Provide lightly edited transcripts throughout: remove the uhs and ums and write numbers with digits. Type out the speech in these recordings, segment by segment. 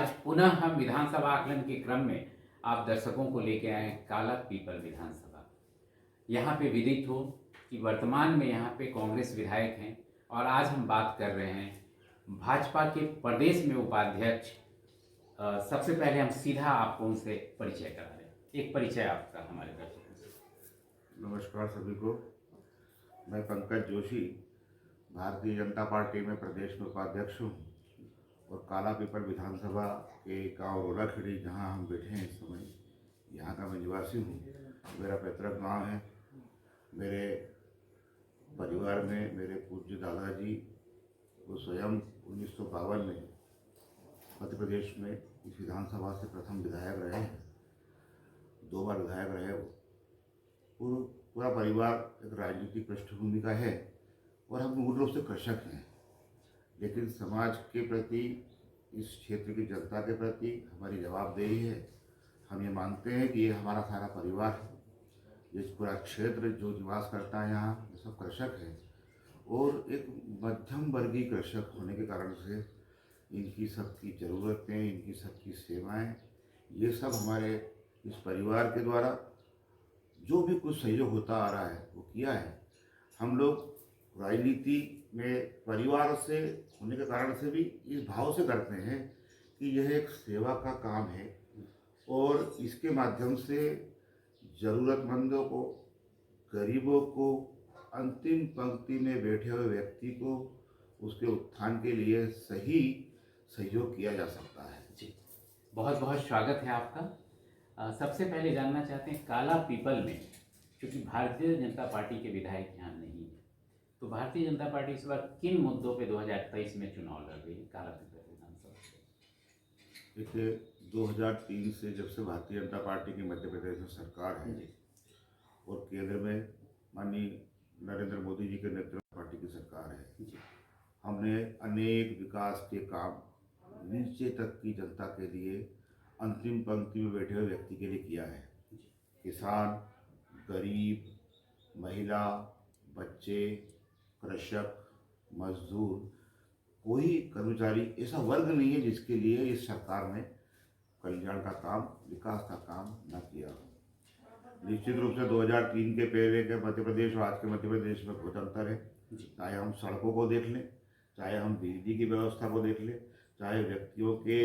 आज पुनः हम विधानसभा आकलन के क्रम में आप दर्शकों को लेके आए हैं काला पीपल विधानसभा। यहाँ पे विदित हो कि वर्तमान में यहाँ पे कांग्रेस विधायक हैं और आज हम बात कर रहे हैं भाजपा के प्रदेश में उपाध्यक्ष। सबसे पहले हम सीधा आपको उनसे परिचय करा रहे हैं। एक परिचय आपका हमारे दर्शकों से। नमस्कार सभी को। मैं पंकज जोशी भारतीय जनता पार्टी में प्रदेश में उपाध्यक्ष हूँ और काला पीपल विधानसभा के गांव रोलाखेड़ी जहां हम बैठे हैं इस समय, यहाँ का मैं निवासी हूँ। मेरा पैतृक गांव है। मेरे परिवार में मेरे पूज्य दादाजी वो स्वयं 1952 में मध्य प्रदेश में इस विधानसभा से प्रथम विधायक रहे हैं, 2 बार विधायक रहे। वो पूरा परिवार एक राजनीतिक पृष्ठभूमि का है और हम मूल रूप से कृषक हैं, लेकिन समाज के प्रति, इस क्षेत्र की जनता के प्रति हमारी जवाबदेही है। हम ये मानते हैं कि ये हमारा सारा परिवार है। ये पूरा क्षेत्र जो निवास करता है यहाँ, ये सब कृषक है और एक मध्यम वर्गीय कृषक होने के कारण से इनकी सबकी ज़रूरतें, इनकी सबकी सेवाएं, ये सब हमारे इस परिवार के द्वारा जो भी कुछ सहयोग होता आ रहा है वो किया है। हम लोग राजनीति में परिवार से होने के कारण से भी इस भाव से करते हैं कि यह एक सेवा का काम है और इसके माध्यम से ज़रूरतमंदों को, गरीबों को, अंतिम पंक्ति में बैठे हुए व्यक्ति को उसके उत्थान के लिए सही सहयोग किया जा सकता है। जी, बहुत बहुत स्वागत है आपका। सबसे पहले जानना चाहते हैं काला पीपल में, क्योंकि भारतीय जनता पार्टी के विधायक यहाँ नहीं है, तो भारतीय जनता पार्टी इस बार किन मुद्दों पे 2023 में चुनाव लड़ रही है काला पीपल विधानसभा से? देखिए, 2003 से जब से भारतीय जनता पार्टी की मध्य प्रदेश में सरकार है और केंद्र में माननीय नरेंद्र मोदी जी के नेतृत्व में पार्टी की सरकार है, हमने अनेक विकास के काम नीचे तक की जनता के लिए, अंतिम पंक्ति में बैठे हुए व्यक्ति के लिए किया है। किसान, गरीब, महिला, बच्चे, कृषक, मजदूर, कोई कर्मचारी ऐसा वर्ग नहीं है जिसके लिए इस सरकार ने कल्याण का काम, विकास का काम न किया हो। निश्चित रूप से 2003 के पहले के मध्य प्रदेश और आज के मध्य प्रदेश में बहुत अंतर है। चाहे हम सड़कों को देख लें, चाहे हम बिजली की व्यवस्था को देख लें, चाहे व्यक्तियों के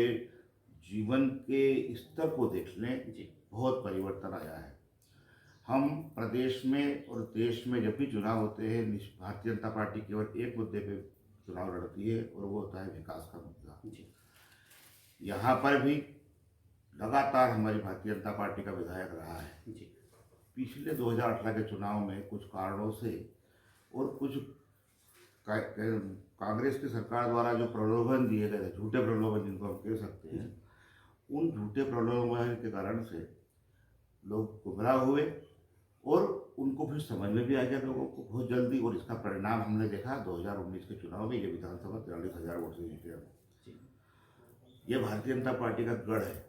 जीवन के स्तर को देख लें, बहुत परिवर्तन आया है। हम प्रदेश में और देश में जब भी चुनाव होते हैं, भारतीय जनता पार्टी केवल एक मुद्दे पे चुनाव लड़ती है और वो होता है विकास का मुद्दा। यहाँ पर भी लगातार हमारी भारतीय जनता पार्टी का विधायक रहा है। पिछले 2018 के चुनाव में कुछ कारणों से और कुछ कांग्रेस की सरकार द्वारा जो प्रलोभन दिए गए थे, झूठे प्रलोभन जिनको हम कह सकते हैं, उन झूठे प्रलोभन के कारण से लोग गुमराह हुए और उनको फिर समझ में भी आ गया लोगों को बहुत जल्दी, और इसका परिणाम हमने देखा 2019 के चुनाव में। ये विधानसभा 43,000 वोट से जीते हम। ये भारतीय जनता पार्टी का गढ़ है,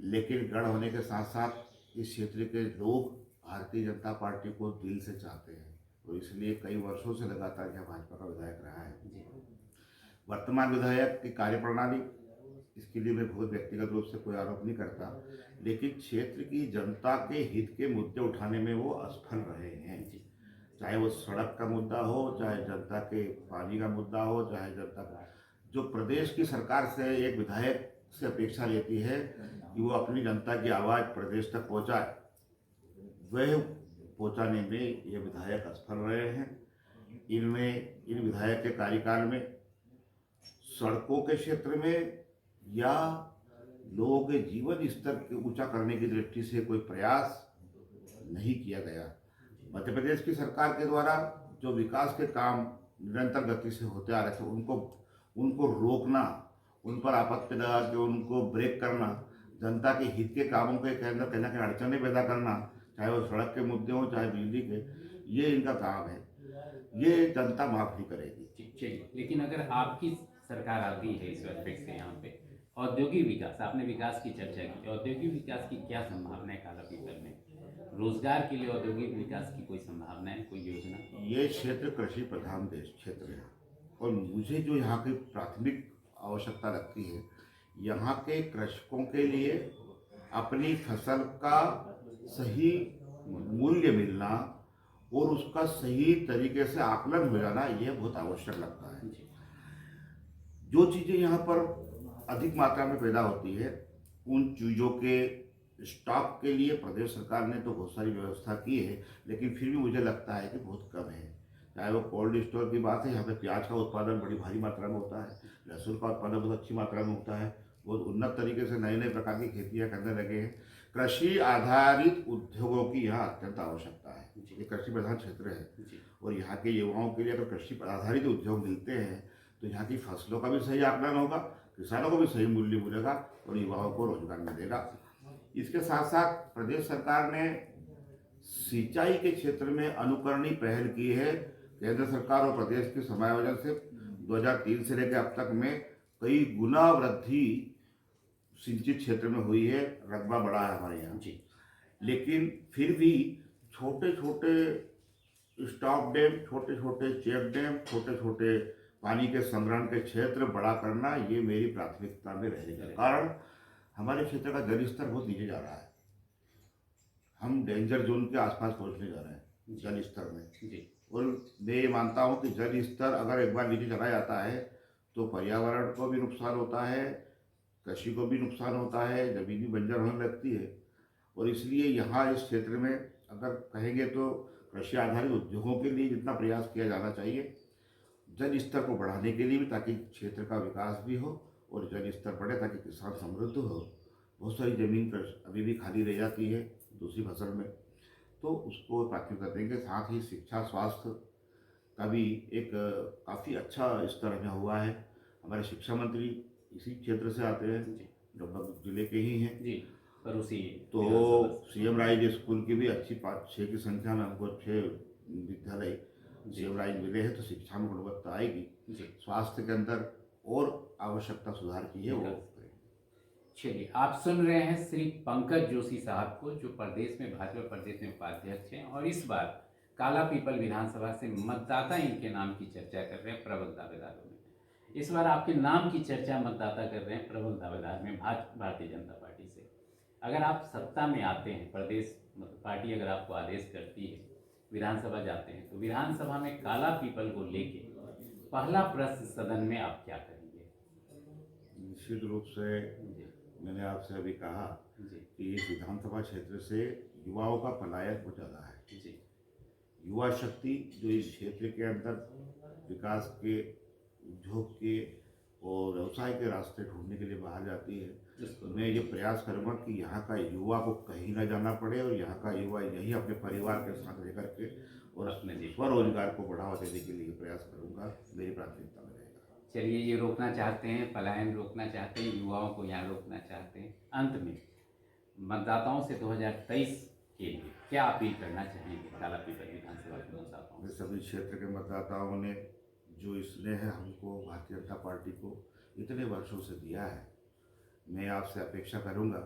लेकिन गढ़ होने के साथ साथ इस क्षेत्र के लोग भारतीय जनता पार्टी को दिल से चाहते हैं और इसलिए कई वर्षों से लगातार यह भाजपा का विधायक रहा है। वर्तमान विधायक की कार्यप्रणाली, इसके लिए मैं बहुत व्यक्तिगत रूप से कोई आरोप नहीं करता, लेकिन क्षेत्र की जनता के हित के मुद्दे उठाने में वो असफल रहे हैं। चाहे वो सड़क का मुद्दा हो, चाहे जनता के पानी का मुद्दा हो, चाहे जनता का जो प्रदेश की सरकार से एक विधायक से अपेक्षा लेती है कि वो अपनी जनता की आवाज़ प्रदेश तक पहुंचाए, वह पहुंचाने में ये विधायक असफल रहे हैं। इन विधायक के कार्यकाल में सड़कों के क्षेत्र में या लोगों के जीवन स्तर के ऊंचा करने की दृष्टि से कोई प्रयास नहीं किया गया। मध्य प्रदेश की सरकार के द्वारा जो विकास के काम निरंतर गति से होते आ रहे थे, उनको रोकना, उन पर आपत्ति लगा के उनको ब्रेक करना, जनता के हित के कामों के अंदर कहीं ना कहीं अड़चनें पैदा करना, चाहे वो सड़क के मुद्दे हों, चाहे बिजली के, ये इनका काम है। ये जनता माफ नहीं करेगी। चलिए, लेकिन अगर आपकी सरकार आती है इस वक्त से यहाँ पे औद्योगिक विकास, आपने विकास की चर्चा की, औद्योगिक विकास की क्या संभावना है काला पीपल में? रोजगार के लिए औद्योगिक विकास की कोई संभावना है, कोई योजना? ये क्षेत्र कृषि प्रधान देश क्षेत्र है और मुझे जो यहाँ की प्राथमिक आवश्यकता लगती है, यहाँ के कृषकों के लिए अपनी फसल का सही मूल्य मिलना और उसका सही तरीके से आकलन हो जाना, यह बहुत आवश्यक लगता है। जो चीज़ें यहाँ पर अधिक मात्रा में पैदा होती है, उन चीज़ों के स्टॉक के लिए प्रदेश सरकार ने तो बहुत सारी व्यवस्था की है, लेकिन फिर भी मुझे लगता है कि बहुत कम है। चाहे वो कोल्ड स्टोर की बात है, यहाँ पे प्याज का उत्पादन बड़ी भारी मात्रा में होता है, लहसुन का उत्पादन बहुत अच्छी मात्रा में होता है, बहुत उन्नत तरीके से नए नए प्रकार की खेतियाँ करने लगे हैं। कृषि आधारित उद्योगों की यहाँ अत्यंत आवश्यकता है। ये कृषि प्रधान क्षेत्र है और यहाँ के युवाओं के लिए अगर कृषि आधारित उद्योग मिलते हैं तो यहाँ की फसलों का भी सही आकलन होगा, किसानों को भी सही मूल्य मिलेगा और युवाओं को रोजगार मिलेगा। इसके साथ साथ प्रदेश सरकार ने सिंचाई के क्षेत्र में अनुकरणीय पहल की है। केंद्र सरकार और प्रदेश के समायोजन से 2003 से लेकर अब तक में कई गुना वृद्धि सिंचित क्षेत्र में हुई है, रकबा बढ़ा है हमारे यहाँ जी। लेकिन फिर भी छोटे छोटे स्टॉप डैम, छोटे छोटे चेक डैम, छोटे छोटे पानी के संग्रहण के क्षेत्र बड़ा करना, ये मेरी प्राथमिकता में रहेगा। कारण हमारे क्षेत्र का जल स्तर बहुत नीचे जा रहा है, हम डेंजर जोन के आसपास पहुंचने जा रहे हैं जल स्तर में जी। और मैं ये मानता हूँ कि जल स्तर अगर एक बार नीचे चला जाता है तो पर्यावरण को भी नुकसान होता है, कृषि को भी नुकसान होता है, जमीन भी बंजर होने लगती है। और इसलिए यहाँ इस क्षेत्र में अगर कहेंगे तो कृषि आधारित उद्योगों के लिए जितना प्रयास किया जाना चाहिए, जल स्तर को बढ़ाने के लिए भी, ताकि क्षेत्र का विकास भी हो और जल स्तर बढ़े ताकि किसान समृद्ध हो। बहुत सारी ज़मीन अभी भी खाली रह जाती है दूसरी फसल में, तो उसको प्राथमिकता देंगे। साथ ही शिक्षा स्वास्थ्य का भी एक काफ़ी अच्छा स्तर में हुआ है। हमारे शिक्षा मंत्री इसी क्षेत्र से आते हैं, लगभग जिले के ही हैं जी। पर उसी तो सीएम राइज स्कूल की भी अच्छी 5-6 की संख्या में हमको 6 विद्यालय सीएम राइज मिले हैं, तो शिक्षा में गुणवत्ता आएगी। स्वास्थ्य के अंदर और आवश्यकता सुधार की है वो। चलिए, आप सुन रहे हैं श्री पंकज जोशी साहब को, जो प्रदेश में भाजपा प्रदेश में उपाध्यक्ष हैं और इस बार काला पीपल विधानसभा से मतदाता इनके नाम की चर्चा कर रहे हैं प्रबल दावेदारों में। इस बार आपके नाम की चर्चा मतदाता कर रहे हैं प्रबल दावेदार में भारतीय जनता पार्टी से। अगर आप सत्ता में आते हैं, प्रदेश पार्टी अगर आपको आदेश करती है, विधानसभा जाते हैं, तो विधानसभा में काला पीपल को लेके पहला प्रश्न सदन में आप क्या करेंगे? निश्चित रूप से मैंने आपसे अभी कहा कि इस विधानसभा क्षेत्र से युवाओं का पलायन हो ज़्यादा है जी। युवा शक्ति जो इस क्षेत्र के अंदर विकास के, उद्योग के और व्यवसाय के रास्ते ढूंढने के लिए बाहर जाती है, तो मैं ये प्रयास करूँगा कि यहाँ का युवा को कहीं ना जाना पड़े और यहाँ का युवा यही अपने परिवार के साथ रह करके और अपने स्वरोजगार को बढ़ावा देने के लिए प्रयास करूँगा, मेरी प्राथमिकता में रहेगा। चलिए, ये रोकना चाहते हैं, पलायन रोकना चाहते हैं, युवाओं को यहाँ रोकना चाहते हैं। अंत में मतदाताओं से 2023 के लिए क्या अपील करना चाहेंगे काला पीपल विधानसभा के मतदाताओं? सभी क्षेत्र के मतदाताओं ने जो स्नेह हमको भारतीय जनता पार्टी को इतने वर्षों से दिया है, मैं आपसे अपेक्षा करूंगा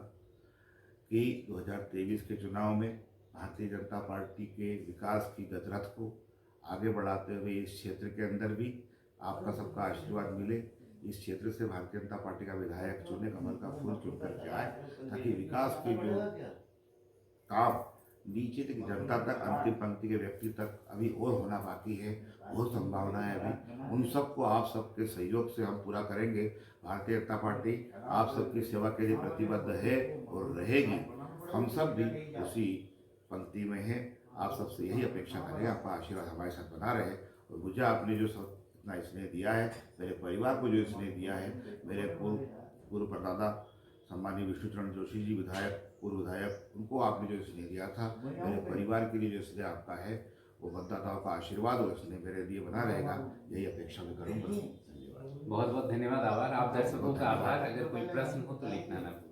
कि 2023 के चुनाव में भारतीय जनता पार्टी के विकास की गतिरथ को आगे बढ़ाते हुए इस क्षेत्र के अंदर भी आपका सबका आशीर्वाद मिले। इस क्षेत्र से भारतीय जनता पार्टी का विधायक चुने, कमल का फूल चुन करके आए, ताकि विकास के जो काम नीचे तक जनता तक, अंतिम पंक्ति के व्यक्ति तक अभी और होना बाकी है, बहुत संभावना है अभी, उन सबको आप सबके सहयोग से हम पूरा करेंगे। भारतीय जनता पार्टी आप सबकी सेवा के लिए प्रतिबद्ध है और रहेगी। हम सब भी उसी पंक्ति में हैं। आप सबसे यही अपेक्षा करेंगे, आपका आशीर्वाद हमारे साथ बना रहे। और मुझे आपने जो सब इतना स्नेह दिया है, मेरे परिवार को जो स्नेह दिया है, मेरे पूर्व परदादा सम्मानीय विष्णुचरण जोशी जी विधायक, पूर्व विधायक, उनको आपने जो स्नेह दिया था, मेरे परिवार के लिए जो स्नेह आपका है, वो मतदाताओं का आशीर्वाद और स्नेह मेरे लिए बना रहेगा, यही अपेक्षा मैं करूँगा। बहुत बहुत धन्यवाद, आभार। आप दर्शकों का आभार। अगर कोई प्रश्न हो तो लिखना ना भूलें।